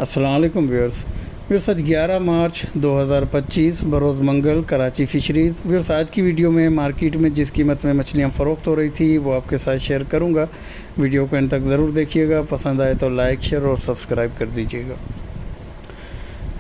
अस्सलाम वालेकुम व्यूअर्स आज 11 मार्च 2025 बरोज़ मंगल कराची फ़िशरीज़। व्यूअर्स आज की वीडियो में मार्केट में जिस कीमत में मछलियाँ फ़रोख्त हो रही थी वो आपके साथ शेयर करूँगा। वीडियो को एंड तक ज़रूर देखिएगा, पसंद आए तो लाइक शेयर और सब्सक्राइब कर दीजिएगा।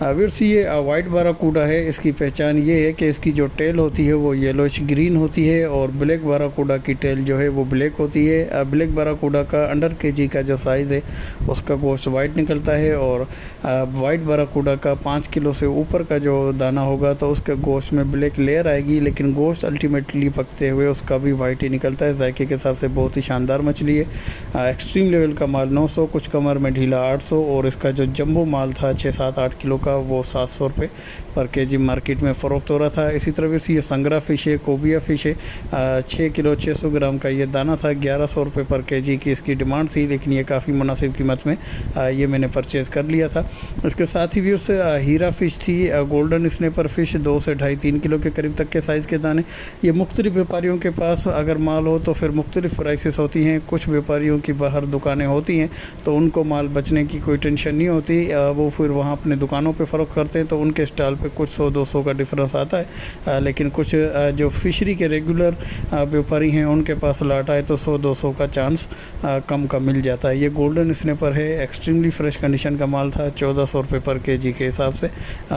व्यूअर्स ये वाइट बाराकूडा है। इसकी पहचान ये है कि इसकी जो टेल होती है वो येलोइश ग्रीन होती है और ब्लैक बाराकूडा की टेल जो है वो ब्लैक होती है। ब्लैक बाराकूडा का अंडर केजी का जो साइज़ है उसका गोश्त वाइट निकलता है और वाइट बाराकूडा का 5 किलो से ऊपर का जो दाना होगा तो उसके गोश्त में ब्लैक लेयर आएगी, लेकिन गोश्त अल्टीमेटली पकते हुए उसका भी वाइट ही निकलता है। जायके के हिसाब से बहुत ही शानदार मछली है। एक्सट्रीम लेवल का माल 900, कुछ कमर में ढीला 800 और इसका जो जंबो माल था 6-7-8 किलो का वो 700 रुपये पर केजी मार्केट में फ़रोख्त हो रहा था। इसी तरह से ये संगरा फ़िश है, कोबिया फ़िश है। 6 किलो 600 ग्राम का ये दाना था, 1100 रुपये पर केजी की इसकी डिमांड थी, लेकिन ये काफ़ी मुनासिब कीमत में ये मैंने परचेज़ कर लिया था। इसके साथ ही भी उससे हीरा फ़िश थी, गोल्डन स्नैपर फ़िश 2 से 2.5-3 किलो के करीब तक के साइज़ के दाने। ये मुख्तलिफ़ व्यापारियों के पास अगर माल हो तो फिर मुख्तलिफ़ प्राइसेस होती हैं। कुछ व्यापारियों की बाहर दुकानें होती हैं तो उनको माल बचने की कोई टेंशन नहीं होती, वो फिर वहाँ अपने दुकानों पर फ़रोख्त करते हैं तो उनके स्टॉल पे कुछ 100-200 का डिफरेंस आता है। लेकिन कुछ जो फिशरी के रेगुलर व्यापारी हैं उनके पास लाट आए तो 100-200 का चांस कम का मिल जाता है। ये गोल्डन स्नैपर है, एक्सट्रीमली फ्रेश कंडीशन का माल था, 1400 रुपये पर केजी के हिसाब से।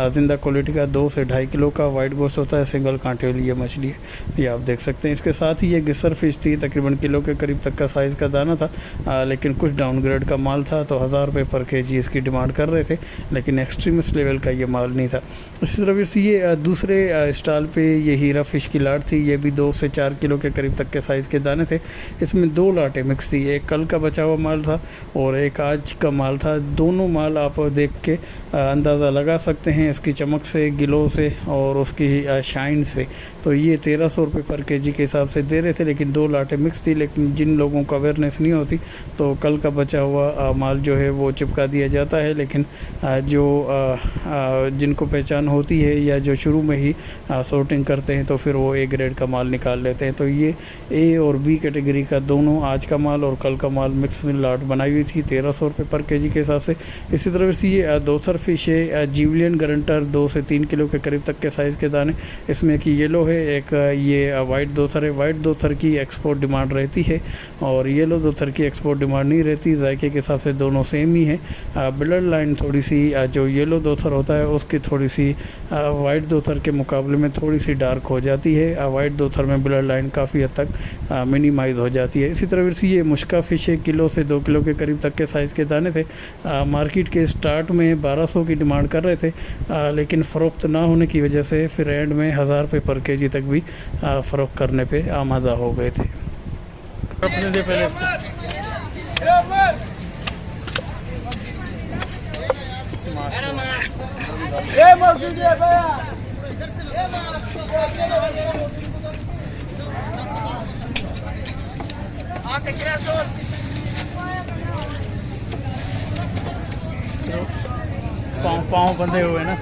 ज़िंदा क्वालिटी का 2 से 2.5 किलो का वाइट गोश्त होता है, सिंगल कांटे वाली ये मछली है, ये आप देख सकते हैं। इसके साथ ही ये गिसर फिश थी, तकरीबन किलो के करीब तक का साइज़ का दाना था, लेकिन कुछ डाउनग्रेड का माल था तो 1000 रुपये पर केजी इसकी डिमांड कर रहे थे, लेकिन एक्सट्रीमिस्ट लेवल का ये माल नहीं था। इसी तरह से ये दूसरे स्टॉल पे ये हीरा फ़िश की लाट थी, ये भी 2 से 4 किलो के करीब तक के साइज़ के दाने थे। इसमें 2 लाटें मिक्स थी, एक कल का बचा हुआ माल था और एक आज का माल था। दोनों माल आप देख के अंदाज़ा लगा सकते हैं इसकी चमक से, गिलो से और उसकी शाइन से। तो ये 1300 रुपये पर केजी के हिसाब से दे रहे थे, लेकिन 2 लाटें मिक्स थी। लेकिन जिन लोगों को अवेयरनेस नहीं होती तो कल का बचा हुआ माल जो है वो चिपका दिया जाता है, लेकिन जो जिनको पहचान होती है या जो शुरू में ही सॉर्टिंग करते हैं तो फिर वो ए ग्रेड का माल निकाल लेते हैं। तो ये ए और बी कैटेगरी का दोनों आज का माल और कल का माल मिक्स में लाट बनाई हुई थी 1300 रुपये पर केजी के हिसाब से। इसी तरह से ये दोसर फिश है, जीवलियन गरंटर, 2 से 3 किलो के करीब तक के साइज़ के दाने। इसमें एक येलो है, एक ये वाइट दोथर है। वाइट दोथर की एक्सपोर्ट डिमांड रहती है और येलो दोथर की एक्सपोर्ट डिमांड नहीं रहती। जायके के हिसाब से दोनों सेम ही है। ब्लड लाइन थोड़ी सी जो येलो दोथर होता है उसकी थोड़ी सी वाइट दोथर के मुकाबले में थोड़ी सी डार्क हो जाती है। वाइट दोथर में ब्लड लाइन काफ़ी हद तक मिनिमाइज़ हो जाती है। इसी तरह से ये मुश्का फ़िश है, किलो से 2 किलो के करीब तक के साइज़ के दाने थे। मार्केट के स्टार्ट में 1200 की डिमांड कर रहे थे, लेकिन फ़रोख्त ना होने की वजह से फिर एंड में 1000 रुपये पर केजी तक भी फ़रोख्त करने पे आमादा हो गए थे। अपने दे पहले पाँव बंधे हुए ना।